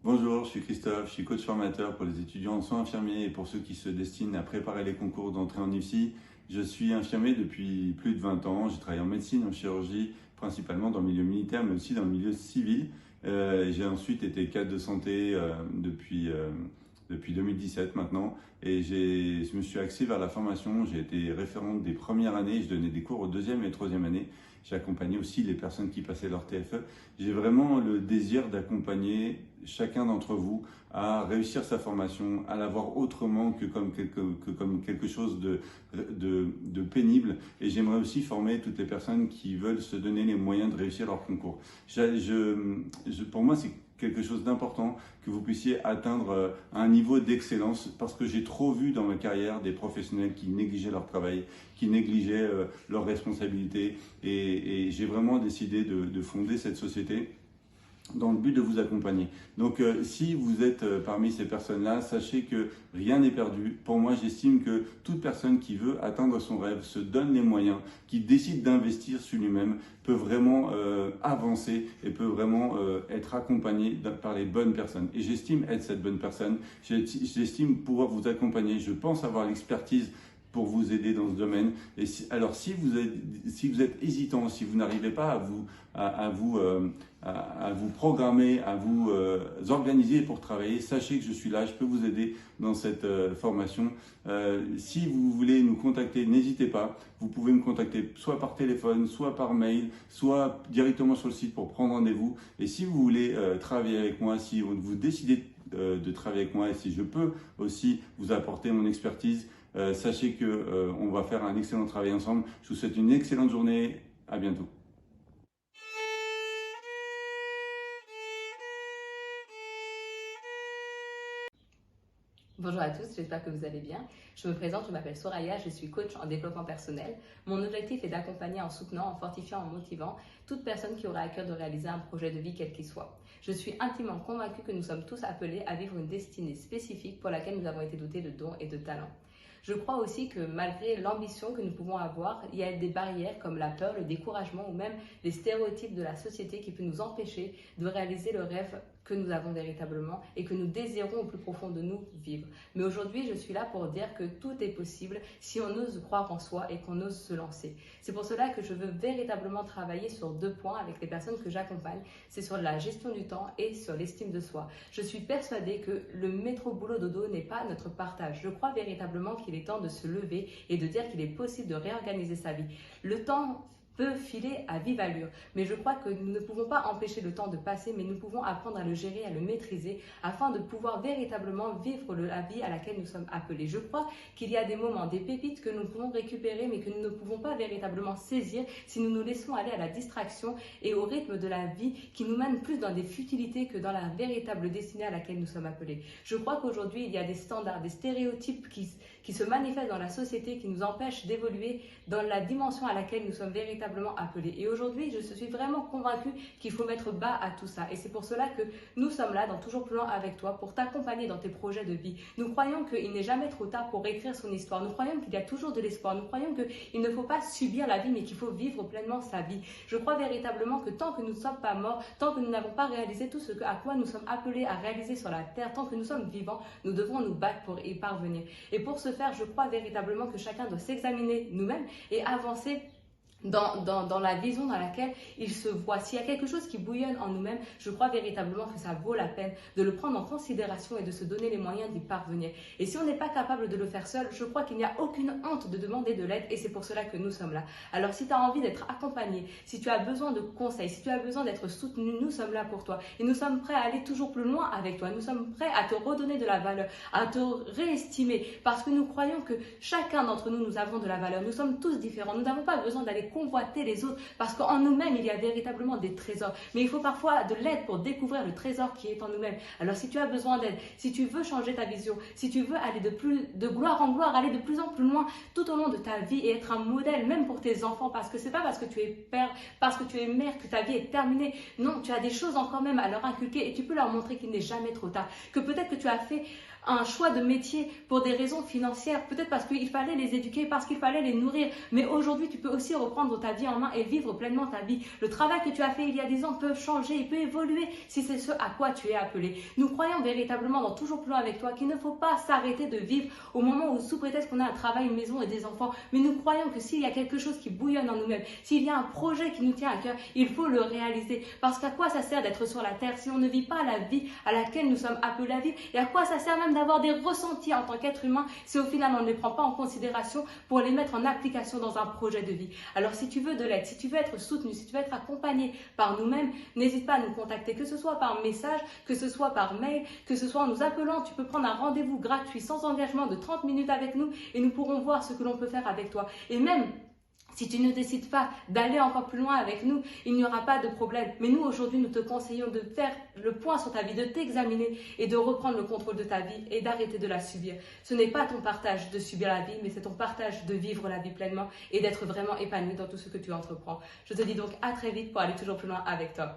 Bonjour, je suis Christophe, je suis coach formateur pour les étudiants en soins infirmiers et pour ceux qui se destinent à préparer les concours d'entrée en IFSI. Je suis infirmier depuis plus de 20 ans, j'ai travaillé en médecine, en chirurgie, principalement dans le milieu militaire mais aussi dans le milieu civil. J'ai ensuite été cadre de santé depuis 2017 maintenant et je me suis axé vers la formation. J'ai été référent des premières années, je donnais des cours aux deuxième et troisième années. J'ai accompagné aussi les personnes qui passaient leur TFE. J'ai vraiment le désir d'accompagner chacun d'entre vous à réussir sa formation, à la voir autrement que comme quelque chose de pénible. Et j'aimerais aussi former toutes les personnes qui veulent se donner les moyens de réussir leur concours. Pour moi, c'est quelque chose d'important que vous puissiez atteindre un niveau d'excellence parce que j'ai trop vu dans ma carrière des professionnels qui négligeaient leur travail, qui négligeaient leurs responsabilités et j'ai vraiment décidé de fonder cette société dans le but de vous accompagner. Donc si vous êtes parmi ces personnes-là, sachez que rien n'est perdu. Pour moi, j'estime que toute personne qui veut atteindre son rêve, se donne les moyens, qui décide d'investir sur lui-même, peut vraiment avancer et peut vraiment être accompagné par les bonnes personnes. Et j'estime être cette bonne personne, j'estime pouvoir vous accompagner, je pense avoir l'expertise pour vous aider dans ce domaine. Et alors si vous êtes hésitant, si vous n'arrivez pas à vous programmer, à vous organiser pour travailler, sachez que je suis là, je peux vous aider dans cette formation. Si vous voulez nous contacter, n'hésitez pas. Vous pouvez me contacter soit par téléphone, soit par mail, soit directement sur le site pour prendre rendez-vous. Et si vous voulez travailler avec moi, si vous décidez de travailler avec moi et si je peux aussi vous apporter mon expertise, sachez que on va faire un excellent travail ensemble. Je vous souhaite une excellente journée. À bientôt. Bonjour à tous, j'espère que vous allez bien. Je me présente, je m'appelle Soraya, je suis coach en développement personnel. Mon objectif est d'accompagner en soutenant, en fortifiant, en motivant toute personne qui aura à cœur de réaliser un projet de vie quel qu'il soit. Je suis intimement convaincue que nous sommes tous appelés à vivre une destinée spécifique pour laquelle nous avons été dotés de dons et de talents. Je crois aussi que malgré l'ambition que nous pouvons avoir, il y a des barrières comme la peur, le découragement ou même les stéréotypes de la société qui peuvent nous empêcher de réaliser le rêve que nous avons véritablement et que nous désirons au plus profond de nous vivre. Mais aujourd'hui, je suis là pour dire que tout est possible si on ose croire en soi et qu'on ose se lancer. C'est pour cela que je veux véritablement travailler sur 2 points avec les personnes que j'accompagne. C'est sur la gestion du temps et sur l'estime de soi. Je suis persuadée que le métro boulot dodo n'est pas notre partage. Je crois véritablement qu'il est temps de se lever et de dire qu'il est possible de réorganiser sa vie. Le temps peut filer à vive allure, mais je crois que nous ne pouvons pas empêcher le temps de passer, mais nous pouvons apprendre à le gérer, à le maîtriser, afin de pouvoir véritablement vivre la vie à laquelle nous sommes appelés. Je crois qu'il y a des moments, des pépites que nous pouvons récupérer, mais que nous ne pouvons pas véritablement saisir si nous nous laissons aller à la distraction et au rythme de la vie qui nous mène plus dans des futilités que dans la véritable destinée à laquelle nous sommes appelés. Je crois qu'aujourd'hui, il y a des standards, des stéréotypes qui se manifestent dans la société, qui nous empêchent d'évoluer dans la dimension à laquelle nous sommes véritablement appelés. Et aujourd'hui, je suis vraiment convaincue qu'il faut mettre bas à tout ça. Et c'est pour cela que nous sommes là, dans Toujours plus loin avec toi, pour t'accompagner dans tes projets de vie. Nous croyons qu'il n'est jamais trop tard pour écrire son histoire. Nous croyons qu'il y a toujours de l'espoir. Nous croyons qu'il ne faut pas subir la vie, mais qu'il faut vivre pleinement sa vie. Je crois véritablement que tant que nous ne sommes pas morts, tant que nous n'avons pas réalisé tout ce à quoi nous sommes appelés à réaliser sur la terre, tant que nous sommes vivants, nous devrons nous battre pour y parvenir. Et pour ce faire, je crois véritablement que chacun doit s'examiner nous-mêmes et avancer dans la vision dans laquelle il se voit. S'il y a quelque chose qui bouillonne en nous-mêmes, je crois véritablement que ça vaut la peine de le prendre en considération et de se donner les moyens d'y parvenir. Et si on n'est pas capable de le faire seul, je crois qu'il n'y a aucune honte de demander de l'aide et c'est pour cela que nous sommes là. Alors si tu as envie d'être accompagné, si tu as besoin de conseils, si tu as besoin d'être soutenu, nous sommes là pour toi. Et nous sommes prêts à aller toujours plus loin avec toi. Nous sommes prêts à te redonner de la valeur, à te réestimer parce que nous croyons que chacun d'entre nous, nous avons de la valeur. Nous sommes tous différents. Nous n'avons pas besoin d'aller convoiter les autres parce qu'en nous-mêmes il y a véritablement des trésors, mais il faut parfois de l'aide pour découvrir le trésor qui est en nous-mêmes. Alors si tu as besoin d'aide, si tu veux changer ta vision, si tu veux aller de gloire en gloire, aller de plus en plus loin tout au long de ta vie et être un modèle même pour tes enfants, parce que c'est pas parce que tu es père, parce que tu es mère que ta vie est terminée. Non, tu as des choses encore même à leur inculquer et tu peux leur montrer qu'il n'est jamais trop tard, que peut-être que tu as fait un choix de métier pour des raisons financières, peut-être parce qu'il fallait les éduquer, parce qu'il fallait les nourrir. Mais aujourd'hui, tu peux aussi reprendre ta vie en main et vivre pleinement ta vie. Le travail que tu as fait il y a 10 ans peut changer, il peut évoluer si c'est ce à quoi tu es appelé. Nous croyons véritablement dans Toujours Plus Loin avec toi qu'il ne faut pas s'arrêter de vivre au moment où, sous prétexte qu'on a un travail, une maison et des enfants, mais nous croyons que s'il y a quelque chose qui bouillonne en nous-mêmes, s'il y a un projet qui nous tient à cœur, il faut le réaliser. Parce qu'à quoi ça sert d'être sur la terre si on ne vit pas la vie à laquelle nous sommes appelés à vivre? Et à quoi ça sert même d'avoir des ressentis en tant qu'être humain si au final on ne les prend pas en considération pour les mettre en application dans un projet de vie? Alors si tu veux de l'aide, si tu veux être soutenu, si tu veux être accompagné par nous-mêmes, n'hésite pas à nous contacter, que ce soit par message, que ce soit par mail, que ce soit en nous appelant. Tu peux prendre un rendez-vous gratuit sans engagement de 30 minutes avec nous et nous pourrons voir ce que l'on peut faire avec toi. Et même si tu ne décides pas d'aller encore plus loin avec nous, il n'y aura pas de problème. Mais nous, aujourd'hui, nous te conseillons de faire le point sur ta vie, de t'examiner et de reprendre le contrôle de ta vie et d'arrêter de la subir. Ce n'est pas ton partage de subir la vie, mais c'est ton partage de vivre la vie pleinement et d'être vraiment épanoui dans tout ce que tu entreprends. Je te dis donc à très vite pour aller toujours plus loin avec toi.